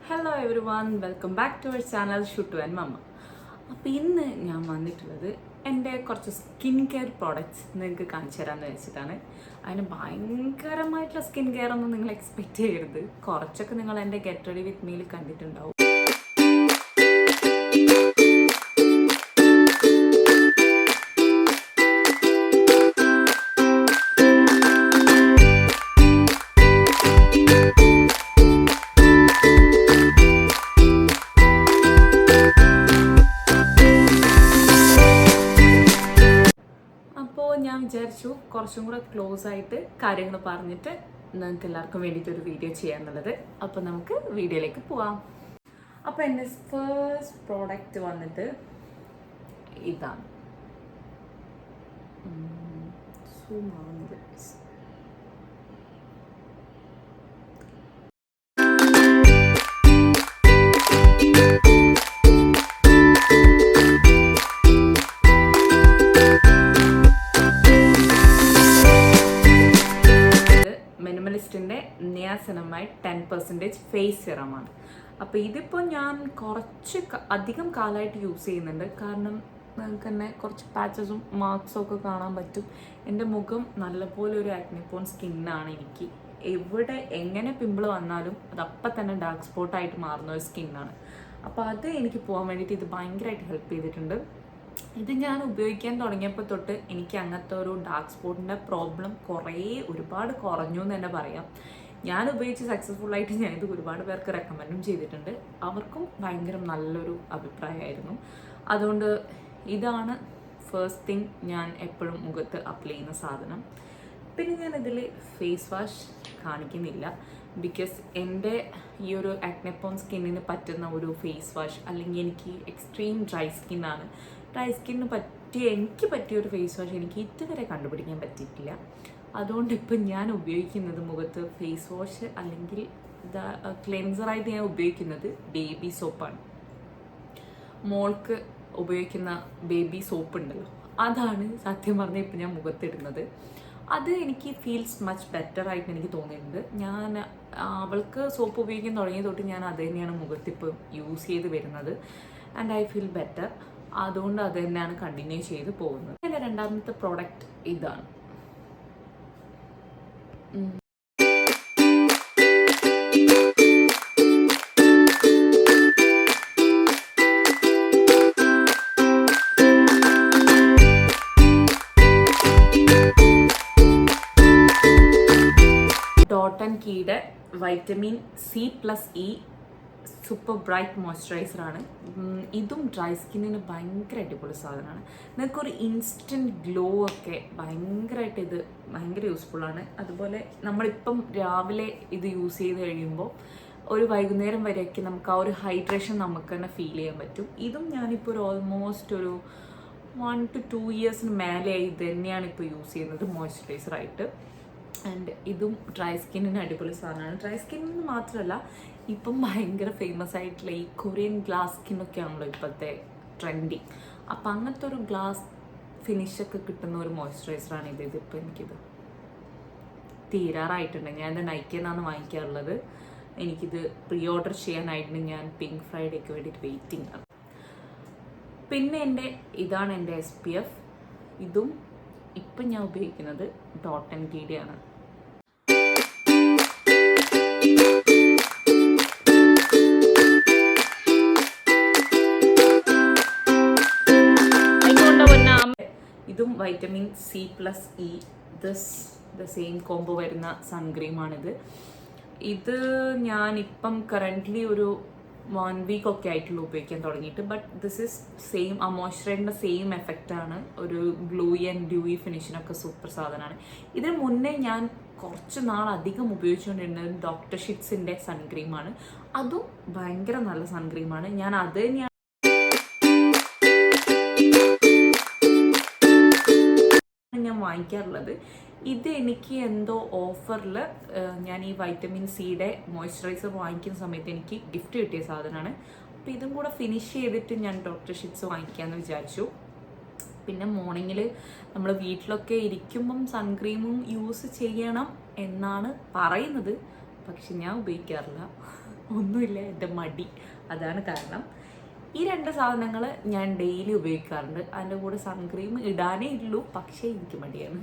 Hello everyone, welcome back to our channel Shuttu and mamma. അപ്പോൾ ഇന്ന് ഞാൻ വന്നിട്ടുള്ളത് എൻ്റെ കുറച്ച് സ്കിൻ കെയർ പ്രോഡക്റ്റ്സ് നിങ്ങൾക്ക് കാണിച്ചു തരാമെന്ന് വെച്ചിട്ടാണ്. അതിന് ഭയങ്കരമായിട്ടുള്ള സ്കിൻ കെയർ ഒന്നും നിങ്ങൾ എക്സ്പെക്റ്റ് ചെയ്യരുത്. കുറച്ചൊക്കെ നിങ്ങൾ എൻ്റെ ഗെറ്റ് റെഡി വിത്ത് മീൽ കണ്ടിട്ടുണ്ടാവും. ഞാൻ വിചാരിച്ചു കുറച്ചും കൂടെ ക്ലോസ് ആയിട്ട് കാര്യങ്ങൾ പറഞ്ഞിട്ട് നിങ്ങൾക്ക് എല്ലാവർക്കും വേണ്ടിയിട്ടൊരു വീഡിയോ ചെയ്യാന്നുള്ളത്. അപ്പോൾ നമുക്ക് വീഡിയോയിലേക്ക് പോവാം. അപ്പോൾ എൻ്റെ ഫസ്റ്റ് പ്രോഡക്റ്റ് വന്നിട്ട് ഇതാണ്. മിനിമലിസ്റ്റിൻ്റെ നിയാസിനമൈഡ് 10% ഫേസ് സിറമാണ്. അപ്പോൾ ഇതിപ്പോൾ ഞാൻ കുറച്ച് അധികം കാലമായിട്ട് യൂസ് ചെയ്യുന്നുണ്ട്. കാരണം നിങ്ങൾക്ക് തന്നെ കുറച്ച് പാച്ചസും മാർക്സും ഒക്കെ കാണാൻ പറ്റും. എൻ്റെ മുഖം നല്ലപോലെ ഒരു ആക്നിപ്പോൺ സ്കിന്നാണ്. എനിക്ക് എവിടെ എങ്ങനെ പിമ്പിൾ വന്നാലും അത് അപ്പം തന്നെ ഡാർക്ക് സ്പോട്ടായിട്ട് മാറുന്ന ഒരു സ്കിന്നാണ്. അപ്പോൾ അത് എനിക്ക് പോകാൻ വേണ്ടിയിട്ട് ഇത് ഭയങ്കരമായിട്ട് ഹെൽപ്പ് ചെയ്തിട്ടുണ്ട്. ഇത് ഞാൻ ഉപയോഗിക്കാൻ തുടങ്ങിയപ്പോൾ തൊട്ട് എനിക്ക് അങ്ങനത്തെ ഒരു ഡാർക്ക് സ്പോട്ടിൻ്റെ പ്രോബ്ലം ഒരുപാട് കുറഞ്ഞു എന്ന് തന്നെ പറയാം. ഞാൻ ഉപയോഗിച്ച് സക്സസ്ഫുള്ളായിട്ട് ഞാൻ ഇത് ഒരുപാട് പേർക്ക് റെക്കമെൻഡും ചെയ്തിട്ടുണ്ട്. അവർക്കും ഭയങ്കര നല്ലൊരു അഭിപ്രായമായിരുന്നു. അതുകൊണ്ട് ഇതാണ് ഫസ്റ്റ് തിങ് ഞാൻ എപ്പോഴും മുഖത്ത് അപ്ലൈ ചെയ്യുന്ന സാധനം. പിന്നെ ഞാനിതിൽ ഫേസ് വാഷ് കാണിക്കുന്നില്ല. ബിക്കോസ് എൻ്റെ ഈ ഒരു ആക്നെപ്പോൺ സ്കിന്നിന് പറ്റുന്ന ഒരു ഫേസ് വാഷ്, അല്ലെങ്കിൽ എനിക്ക് എക്സ്ട്രീം ഡ്രൈ സ്കിന്നാണ്. ഡ്രൈ സ്കിന്നിന് എനിക്ക് പറ്റിയൊരു ഫേസ് വാഷ് എനിക്ക് ഇതുവരെ കണ്ടുപിടിക്കാൻ പറ്റിയിട്ടില്ല. അതുകൊണ്ട് ഇപ്പം ഞാൻ ഉപയോഗിക്കുന്നത് മുഖത്ത് ഫേസ് വാഷ് അല്ലെങ്കിൽ ക്ലെൻസറായിട്ട് ഞാൻ ഉപയോഗിക്കുന്നത് ബേബി സോപ്പാണ്. മോൾക്ക് ഉപയോഗിക്കുന്ന ബേബി സോപ്പ് ഉണ്ടല്ലോ, അതാണ് സത്യം പറഞ്ഞാൽ ഇപ്പം ഞാൻ മുഖത്തിടുന്നത്. അത് എനിക്ക് ഫീൽസ് മച്ച് ബെറ്റർ ആയിട്ട് എനിക്ക് തോന്നിയിട്ടുണ്ട്. ഞാൻ അവൾക്ക് സോപ്പ് ഉപയോഗിക്കാൻ തുടങ്ങിയ തൊട്ട് ഞാൻ അത് തന്നെയാണ് മുഖത്തിപ്പോൾ യൂസ് ചെയ്ത് വരുന്നത്. And I feel better. അതുകൊണ്ട് അത് തന്നെയാണ് കണ്ടിന്യൂ ചെയ്ത് പോകുന്നത്. എൻ്റെ രണ്ടാമത്തെ പ്രോഡക്റ്റ് ഇതാണ്. ഡോട്ട് ആൻഡ് കീയുടെ വൈറ്റമിൻ C+E സൂപ്പർ ബ്രൈറ്റ് മോയ്സ്ചറൈസറാണ്. ഇതും ഡ്രൈ സ്കിന്നിന് ഭയങ്കര അടിപൊളി സാധനമാണ്. നിങ്ങൾക്കൊരു ഇൻസ്റ്റൻറ്റ് ഗ്ലോ ഒക്കെ ഭയങ്കരമായിട്ട് ഇത് ഭയങ്കര യൂസ്ഫുള്ളാണ്. അതുപോലെ നമ്മളിപ്പം രാവിലെ ഇത് യൂസ് ചെയ്ത് കഴിയുമ്പോൾ ഒരു വൈകുന്നേരം വരെയൊക്കെ നമുക്ക് ആ ഒരു ഹൈഡ്രേഷൻ നമുക്ക് തന്നെ ഫീൽ ചെയ്യാൻ പറ്റും. ഇതും ഞാനിപ്പോൾ ഒരു ഓൾമോസ്റ്റ് ഒരു 1 to 2 ഇയേഴ്സിന് മേലെയായി ഇത് തന്നെയാണ് ഇപ്പോൾ യൂസ് ചെയ്യുന്നത് മോയ്സ്ചറൈസറായിട്ട്. ആൻഡ് ഇതും ഡ്രൈ സ്കിന്നിന് അടിപൊളി സാധനമാണ്. ഡ്രൈ സ്കിന്നിന് മാത്രമല്ല, ഇപ്പം ഭയങ്കര ഫേമസ് ആയിട്ടുള്ള ഈ കൊറിയൻ ഗ്ലാസ് സ്കിന്നൊക്കെ ആണല്ലോ ഇപ്പോഴത്തെ ട്രെൻഡിങ്. അപ്പം അങ്ങനത്തെ ഒരു ഗ്ലാസ് ഫിനിഷൊക്കെ കിട്ടുന്ന ഒരു മോയ്സ്ചറൈസറാണ് ഇത്. ഇതിപ്പോൾ എനിക്കിത് തീരാറായിട്ടുണ്ട്. ഞാൻ ഇത് നൈക്കിന്നാണ് വാങ്ങിക്കാറുള്ളത്. എനിക്കിത് പ്രീ ഓർഡർ ചെയ്യാനായിട്ട് ഞാൻ പിങ്ക് ഫ്രൈഡേക്ക് വേണ്ടിയിട്ട് വെയിറ്റിംഗ് ആണ്. പിന്നെ ഇതാണ് എൻ്റെ SPF. ഇതും ഇപ്പം ഞാൻ ഉപയോഗിക്കുന്നത് ഡോട്ട് ആൻഡ് കീയുടെ. ഇതും vitamin C+E the same combo വരുന്ന സൺക്രീമാണിത്. ഇത് ഞാനിപ്പം കറൻ്റ്ലി ഒരു 1 വീക്ക് ഒക്കെ ആയിട്ടുള്ള ഉപയോഗിക്കാൻ തുടങ്ങിയിട്ട്. ബട്ട് ദിസ് ഈസ് സെയിം ആ മോയ്സ്ചറൈസറിൻ്റെ സെയിം എഫക്റ്റാണ്. ഒരു ഗ്ലൂയി ആൻഡ് ഡ്യൂയി ഫിനിഷിനൊക്കെ സൂപ്പർ സാധനമാണ്. ഇതിന് മുന്നേ ഞാൻ കുറച്ച് നാളധികം ഉപയോഗിച്ചുകൊണ്ടിരുന്നത് ഡോക്ടർ ഷിറ്റ്സിൻ്റെ സൺക്രീമാണ്. അതും ഭയങ്കര നല്ല സൺക്രീമാണ്. ഞാൻ അത് തന്നെയാണ് ഞാൻ വാങ്ങിക്കാറുള്ളത്. ഇത് എനിക്ക് എന്തോ ഓഫറിൽ ഞാൻ ഈ വൈറ്റമിൻ സിയുടെ മോയ്സ്ചറൈസർ വാങ്ങിക്കുന്ന സമയത്ത് എനിക്ക് ഗിഫ്റ്റ് കിട്ടിയ സാധനമാണ്. അപ്പോൾ ഇതും കൂടെ ഫിനിഷ് ചെയ്തിട്ട് ഞാൻ ഡോക്ടർ ഷിറ്റ്സ് വാങ്ങിക്കാമെന്ന് വിചാരിച്ചു. പിന്നെ മോർണിംഗിൽ നമ്മൾ വീട്ടിലൊക്കെ ഇരിക്കുമ്പം സൺക്രീമും യൂസ് ചെയ്യണം എന്നാണ് പറയുന്നത്. പക്ഷെ ഞാൻ ഉപയോഗിക്കാറില്ല. ഒന്നുമില്ല, എൻ്റെ മടി, അതാണ് കാരണം. ഈ 2 സാധനങ്ങൾ ഞാൻ ഡെയിലി ഉപയോഗിക്കാറുണ്ട്. അതിൻ്റെ കൂടെ സൺക്രീം ഇടാനേ ഉള്ളൂ, പക്ഷേ എനിക്ക് മടിയാണ്.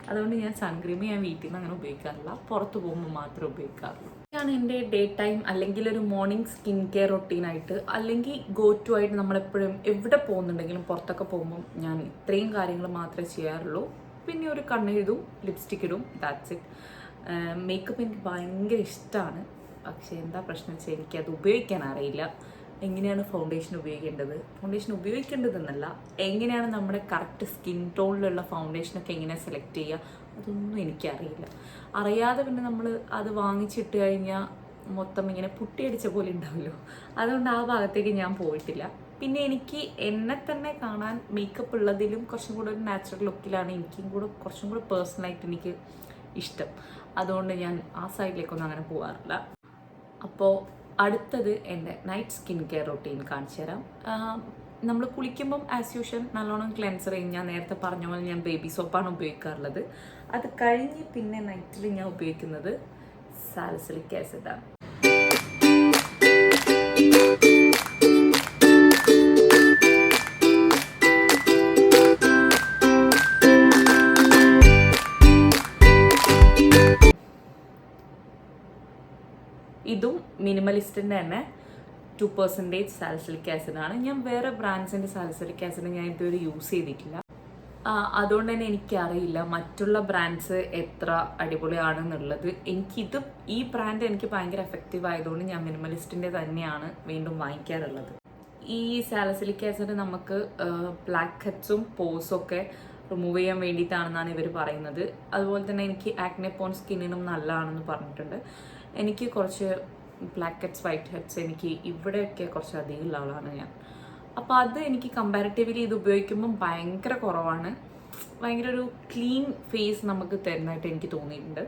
അതുകൊണ്ട് ഞാൻ സൺക്രീം വീട്ടിൽ നിന്ന് അങ്ങനെ ഉപയോഗിക്കാറില്ല, പുറത്ത് പോകുമ്പോൾ മാത്രമേ ഉപയോഗിക്കാറുള്ളൂ. ഇതാണ് എൻ്റെ ഡേ ടൈം അല്ലെങ്കിൽ ഒരു മോർണിംഗ് സ്കിൻ കെയർ റൊട്ടീനായിട്ട്, അല്ലെങ്കിൽ ഗോ ടു ആയിട്ട് നമ്മളെപ്പോഴും എവിടെ പോകുന്നുണ്ടെങ്കിലും പുറത്തൊക്കെ പോകുമ്പോൾ ഞാൻ ഇത്രയും കാര്യങ്ങൾ മാത്രമേ ചെയ്യാറുള്ളൂ. പിന്നെ ഒരു കണ്ണെഴുതും, ലിപ്സ്റ്റിക് ഇടും, ദാറ്റ്സ് ഇറ്റ്. മേക്കപ്പ് എനിക്ക് ഭയങ്കര ഇഷ്ടമാണ്, പക്ഷേ എന്താ പ്രശ്നം വെച്ചാൽ എനിക്കത് ഉപയോഗിക്കാൻ അറിയില്ല. എങ്ങനെയാണ് ഫൗണ്ടേഷൻ ഉപയോഗിക്കേണ്ടതെന്നല്ല, എങ്ങനെയാണ് നമ്മുടെ കറക്റ്റ് സ്കിൻ ടോണിലുള്ള ഫൗണ്ടേഷനൊക്കെ എങ്ങനെ സെലക്ട് ചെയ്യുക, അതൊന്നും എനിക്കറിയില്ല. അറിയാതെ പിന്നെ നമ്മൾ അത് വാങ്ങിച്ചിട്ട് കഴിഞ്ഞാൽ മൊത്തം ഇങ്ങനെ പുട്ടിയടിച്ച പോലെ ഉണ്ടാവുമല്ലോ, അതുകൊണ്ട് ആ ഭാഗത്തേക്ക് ഞാൻ പോയിട്ടില്ല. പിന്നെ എനിക്ക് എന്നെ തന്നെ കാണാൻ മേക്കപ്പ് ഉള്ളതിലും കുറച്ചും കൂടെ ഒരു നാച്ചുറൽ ലുക്കിലാണ് കുറച്ചും കൂടെ പേഴ്സണലായിട്ട് എനിക്ക് ഇഷ്ടം. അതുകൊണ്ട് ഞാൻ ആ സൈഡിലേക്കൊന്നും അങ്ങനെ പോകാറില്ല. അപ്പോൾ അടുത്തത് എൻ്റെ നൈറ്റ് സ്കിൻ കെയർ റൊട്ടീൻ കാണിച്ചു തരാം. നമ്മൾ കുളിക്കുമ്പം ആസ് യൂഷ്വൽ നല്ലോണം ക്ലെൻസർ ചെയ്യും. ഞാൻ നേരത്തെ പറഞ്ഞ പോലെ ഞാൻ ബേബി സോപ്പാണ് ഉപയോഗിക്കാറുള്ളത്. അത് കഴിഞ്ഞ് പിന്നെ നൈറ്റിൽ ഞാൻ ഉപയോഗിക്കുന്നത് സാലിസിലിക് ആസിഡാണ്. ഇതും മിനിമലിസ്റ്റിൻ്റെ തന്നെ 2% സാലിസിലിക് ആസിഡാണ്. ഞാൻ വേറെ ബ്രാൻഡ്സിൻ്റെ സാലിസിലിക് ആസിഡ് ഞാൻ ഇതുവരെ യൂസ് ചെയ്തിട്ടില്ല. അതുകൊണ്ട് തന്നെ എനിക്കറിയില്ല മറ്റുള്ള ബ്രാൻഡ്സ് എത്ര അടിപൊളിയാണെന്നുള്ളത്. ഈ ബ്രാൻഡ് എനിക്ക് ഭയങ്കര എഫക്റ്റീവ് ആയതുകൊണ്ട് ഞാൻ മിനിമലിസ്റ്റിൻ്റെ തന്നെയാണ് വീണ്ടും വാങ്ങിക്കാറുള്ളത്. ഈ സാലിസിലിക് ആസിഡ് നമുക്ക് ബ്ലാക്ക് ഹെഡ്സും പോസും ഒക്കെ റിമൂവ് ചെയ്യാൻ വേണ്ടിയിട്ടാണെന്നാണ് ഇവർ പറയുന്നത്. അതുപോലെ തന്നെ എനിക്ക് ആക്നെ പോൺ സ്കിന്നിനും നല്ലതാണെന്ന് പറഞ്ഞിട്ടുണ്ട്. എനിക്ക് കുറച്ച് ബ്ലാക്ക് ഹെഡ്സ്, വൈറ്റ് ഹെഡ്സ് എനിക്ക് ഇവിടെയൊക്കെ കുറച്ച് അധികമുള്ള ആളാണ് ഞാൻ. അപ്പോൾ അത് എനിക്ക് കമ്പാരിറ്റീവ്ലി ഇത് ഉപയോഗിക്കുമ്പം ഭയങ്കര കുറവാണ്. ഭയങ്കര ഒരു ക്ലീൻ ഫേസ് നമുക്ക് തരുന്നതായിട്ട് എനിക്ക് തോന്നിയിട്ടുണ്ട്.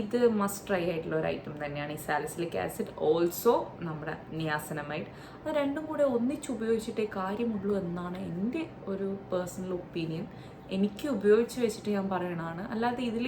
ഇത് മസ്റ്റ് ട്രൈ ആയിട്ടുള്ള ഒരു ഐറ്റം തന്നെയാണ് ഈ സാലിസിലിക് ആസിഡ്, ഓൾസോ നമ്മുടെ നിയാസിനമൈഡ്. അത് രണ്ടും കൂടെ ഒന്നിച്ച് ഉപയോഗിച്ചിട്ടേ കാര്യമുള്ളൂ എന്നാണ് എൻ്റെ ഒരു പേഴ്സണൽ ഒപ്പീനിയൻ. എനിക്ക് ഉപയോഗിച്ച് വെച്ചിട്ട് ഞാൻ പറയണതാണ്. അല്ലാതെ ഇതിൽ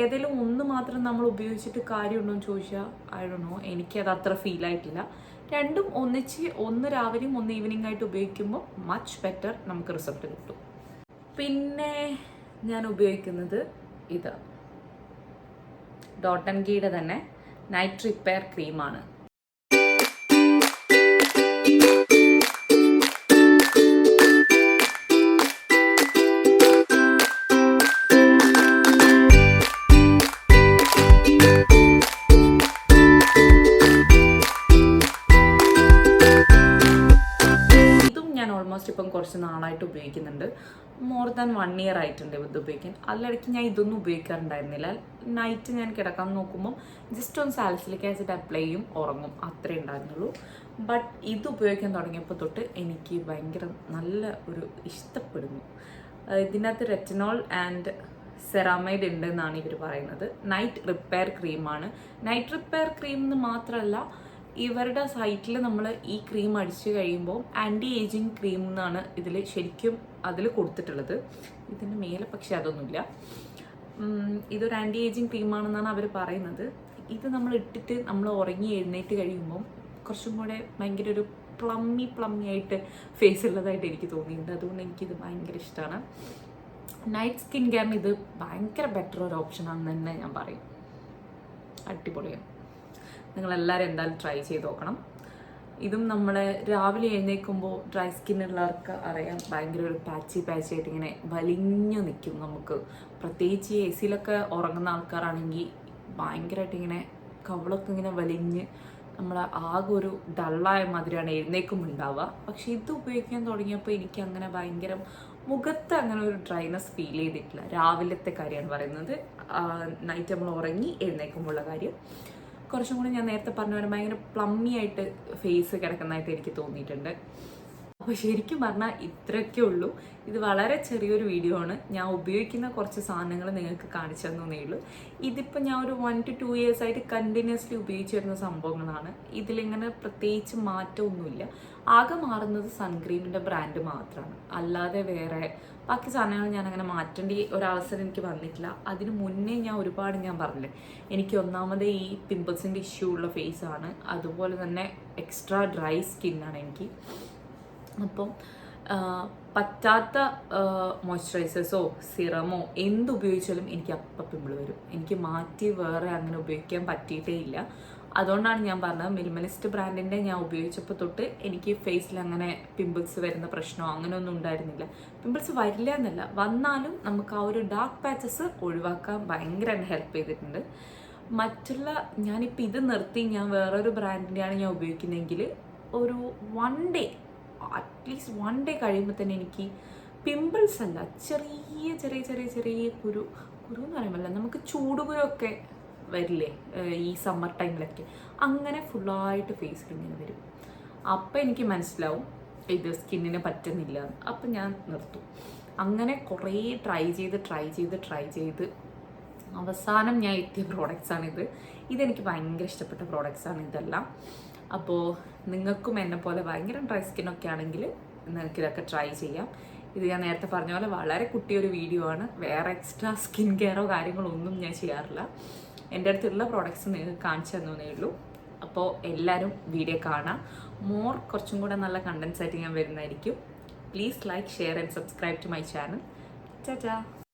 ഏതെങ്കിലും ഒന്ന് മാത്രം നമ്മൾ ഉപയോഗിച്ചിട്ട് കാര്യമുണ്ടോ എന്ന് ചോദിച്ചാൽ ഐ ഡോണ്ട് നോ, എനിക്കത് അത്ര ഫീൽ ആയിട്ടില്ല. രണ്ടും ഒന്നിച്ച്, ഒന്ന് രാവിലെയും ഒന്ന് ഈവനിങ് ആയിട്ട് ഉപയോഗിക്കുമ്പോൾ മച്ച് ബെറ്റർ നമുക്ക് റിസൾട്ട് കിട്ടും. പിന്നെ ഞാൻ ഉപയോഗിക്കുന്നത് ഇത് ഡോട്ട് ആൻഡ് ഗീയുടെ തന്നെ നൈറ്റ് റിപ്പയർ ക്രീമാണ്. ഇപ്പം കുറച്ച് നാളായിട്ട് ഉപയോഗിക്കുന്നുണ്ട്. മോർ ദാൻ 1 year ആയിട്ടുണ്ട് ഇത് ഉപയോഗിക്കാൻ. അതിലിടയ്ക്ക് ഞാൻ ഇതൊന്നും ഉപയോഗിക്കാറുണ്ടായിരുന്നില്ല. നൈറ്റ് ഞാൻ കിടക്കാൻ നോക്കുമ്പോൾ ജസ്റ്റ് ഒന്ന് സാലിസിലിക് ആസിഡ് അപ്ലൈ ചെയ്യും, ഉറങ്ങും, അത്രേ ഉണ്ടായിരുന്നുള്ളൂ. ബട്ട് ഇത് ഉപയോഗിക്കാൻ തുടങ്ങിയപ്പോൾ തൊട്ട് എനിക്ക് ഭയങ്കര നല്ല ഒരു ഇഷ്ടപ്പെടുന്നു. ഇതിനകത്ത് റെറ്റിനോൾ ആൻഡ് സെറാമൈഡ് ഉണ്ട് എന്നാണ് ഇവർ പറയുന്നത്. നൈറ്റ് റിപ്പയർ ക്രീമാണ്. നൈറ്റ് റിപ്പയർ ക്രീം എന്ന് മാത്രമല്ല, ഇവരുടെ സൈറ്റിൽ നമ്മൾ ഈ ക്രീം അടിച്ചു കഴിയുമ്പോൾ ആൻറ്റി ഏജിങ് ക്രീം എന്നാണ് ഇതിൽ ശരിക്കും അതിൽ കൊടുത്തിട്ടുള്ളത്. ഇതിൻ്റെ മേലെ പക്ഷേ അതൊന്നുമില്ല. ഇതൊരു ആൻറ്റി ഏജിങ് ക്രീമാണെന്നാണ് അവർ പറയുന്നത്. ഇത് നമ്മൾ ഇട്ടിട്ട് നമ്മൾ ഉറങ്ങി എഴുന്നേറ്റ് കഴിയുമ്പോൾ കുറച്ചും കൂടെ ഭയങ്കര ഒരു പ്ലമ്മി ആയിട്ട് ഫേസ് ഉള്ളതായിട്ട് എനിക്ക് തോന്നിയിട്ടുണ്ട്. അതുകൊണ്ട് എനിക്കിത് ഭയങ്കര ഇഷ്ടമാണ്. നൈറ്റ് സ്കിൻ കെയറിന് ഇത് ഭയങ്കര ബെറ്റർ ഒരു ഓപ്ഷനാണെന്ന് തന്നെ ഞാൻ പറയും. അടിപൊളിയാണ്. നിങ്ങളെല്ലാവരും എന്തായാലും ട്രൈ ചെയ്ത് നോക്കണം. ഇതും നമ്മളെ രാവിലെ എഴുന്നേൽക്കുമ്പോൾ ഡ്രൈ സ്കിന്നുള്ളവർക്ക് അറിയാം, ഭയങ്കര ഒരു പാച്ചി ആയിട്ട് ഇങ്ങനെ വലിഞ്ഞു നിൽക്കും നമുക്ക്. പ്രത്യേകിച്ച് എ സിയിലൊക്കെ ഉറങ്ങുന്ന ആൾക്കാരാണെങ്കിൽ ഭയങ്കരമായിട്ട് ഇങ്ങനെ കവളൊക്കെ ഇങ്ങനെ വലിഞ്ഞ് നമ്മളെ ആകെ ഒരു ഡള്ളായ മാതിരിയാണ് എഴുന്നേൽക്കുമ്പോൾ ഉണ്ടാവുക. പക്ഷെ ഇത് ഉപയോഗിക്കാൻ തുടങ്ങിയപ്പോൾ എനിക്ക് അങ്ങനെ ഭയങ്കര മുഖത്ത് അങ്ങനെ ഒരു ഡ്രൈനെസ് ഫീൽ ചെയ്തിട്ടില്ല. രാവിലത്തെ കാര്യമാണ് പറയുന്നത്, നൈറ്റ് നമ്മൾ ഉറങ്ങി എഴുന്നേൽക്കുമ്പോഴുള്ള കാര്യം. കുറച്ചും കൂടി ഞാൻ നേരത്തെ പറഞ്ഞ പോലെ ഭയങ്കര പ്ലമ്മി ആയിട്ട് ഫേസ് കിടക്കുന്നതായിട്ട് എനിക്ക് തോന്നിയിട്ടുണ്ട്. അപ്പോൾ ശരിക്കും പറഞ്ഞാൽ ഇത്രയൊക്കെ ഉള്ളൂ. ഇത് വളരെ ചെറിയൊരു വീഡിയോ ആണ്. ഞാൻ ഉപയോഗിക്കുന്ന കുറച്ച് സാധനങ്ങൾ നിങ്ങൾക്ക് കാണിച്ചു തന്നേ ഉള്ളൂ. ഇതിപ്പോൾ ഞാൻ ഒരു 1 to 2 years ആയിട്ട് കണ്ടിന്യൂസ്ലി ഉപയോഗിച്ച് വരുന്ന സംഭവങ്ങളാണ്. ഇതിലിങ്ങനെ പ്രത്യേകിച്ച് മാറ്റമൊന്നുമില്ല. ആകെ മാറുന്നത് സൺക്രീമിൻ്റെ ബ്രാൻഡ് മാത്രമാണ്. അല്ലാതെ വേറെ ബാക്കി സാധനങ്ങൾ ഞാൻ അങ്ങനെ മാറ്റേണ്ട ഒരവസരം എനിക്ക് വന്നിട്ടില്ല. അതിന് മുന്നേ ഞാൻ പറഞ്ഞില്ലേ, എനിക്ക് ഒന്നാമത് ഈ പിമ്പിൾസിൻ്റെ ഇഷ്യൂ ഉള്ള ഫേസാണ്. അതുപോലെ തന്നെ എക്സ്ട്രാ ഡ്രൈ സ്കിന്നാണ് എനിക്ക്. അപ്പം പറ്റാത്ത മോയ്സ്ചറൈസേഴ്സോ സിറമോ എന്തുപയോഗിച്ചാലും എനിക്ക് അപ്പം പിമ്പിൾ വരും. എനിക്ക് മാറ്റി വേറെ അങ്ങനെ ഉപയോഗിക്കാൻ പറ്റിയിട്ടേ ഇല്ല. അതുകൊണ്ടാണ് ഞാൻ പറഞ്ഞത്, മിനിമലിസ്റ്റ് ബ്രാൻഡിൻ്റെ ഞാൻ ഉപയോഗിച്ചപ്പോൾ തൊട്ട് എനിക്ക് ഫേസിൽ അങ്ങനെ പിമ്പിൾസ് വരുന്ന പ്രശ്നമോ അങ്ങനെയൊന്നും ഉണ്ടായിരുന്നില്ല. പിമ്പിൾസ് വരില്ല എന്നല്ല, വന്നാലും നമുക്ക് ആ ഒരു ഡാർക്ക് പാച്ചസ് ഒഴിവാക്കാൻ ഭയങ്കരമായിട്ട് ഹെൽപ്പ് ചെയ്തിട്ടുണ്ട്. മറ്റുള്ള ഞാനിപ്പോൾ ഇത് നിർത്തി ഞാൻ വേറൊരു ബ്രാൻഡിൻ്റെയാണ് ഞാൻ ഉപയോഗിക്കുന്നതെങ്കിൽ ഒരു 1 day അറ്റ്ലീസ്റ്റ് 1 day കഴിയുമ്പോൾ തന്നെ എനിക്ക് പിമ്പിൾസ് അല്ല, ചെറിയ ചെറിയ ചെറിയ ചെറിയ കുരു എന്ന് പറയുമ്പോൾ നമുക്ക് ചൂടുകുരൊക്കെ വരില്ലേ ഈ സമ്മർ ടൈമിലൊക്കെ, അങ്ങനെ ഫുള്ളായിട്ട് ഫേസിൽ ഇങ്ങനെ വരും. അപ്പം എനിക്ക് മനസ്സിലാവും ഇത് സ്കിന്നിന് പറ്റുന്നില്ല. അപ്പം ഞാൻ നിർത്തും. അങ്ങനെ കുറേ ട്രൈ ചെയ്ത് അവസാനം ഞാൻ എത്തിയ പ്രോഡക്റ്റ്സാണിത്. ഇതെനിക്ക് ഭയങ്കര ഇഷ്ടപ്പെട്ട പ്രോഡക്റ്റ്സാണ് ഇതെല്ലാം. അപ്പോൾ നിങ്ങൾക്കും എന്നെ പോലെ ഭയങ്കര ഡ്രൈ സ്കിന്നൊക്കെ ആണെങ്കിൽ നിങ്ങൾക്ക് ഇതൊക്കെ ട്രൈ ചെയ്യാം. ഇത് ഞാൻ നേരത്തെ പറഞ്ഞ പോലെ വളരെ കുട്ടിയൊരു വീഡിയോ ആണ്. വേറെ എക്സ്ട്രാ സ്കിൻ കെയറോ കാര്യങ്ങളോ ഒന്നും ഞാൻ ചെയ്യാറില്ല. എൻ്റെ അടുത്തുള്ള പ്രോഡക്റ്റ്സ് നിങ്ങൾക്ക് കാണിച്ചു തന്നേ ഉള്ളൂ. അപ്പോൾ എല്ലാവരും വീഡിയോ കാണാം. കുറച്ചും കൂടെ നല്ല കണ്ടൻസ് ആയിട്ട് ഞാൻ വരുന്നതായിരിക്കും. Please like, share and subscribe to my channel. Tata.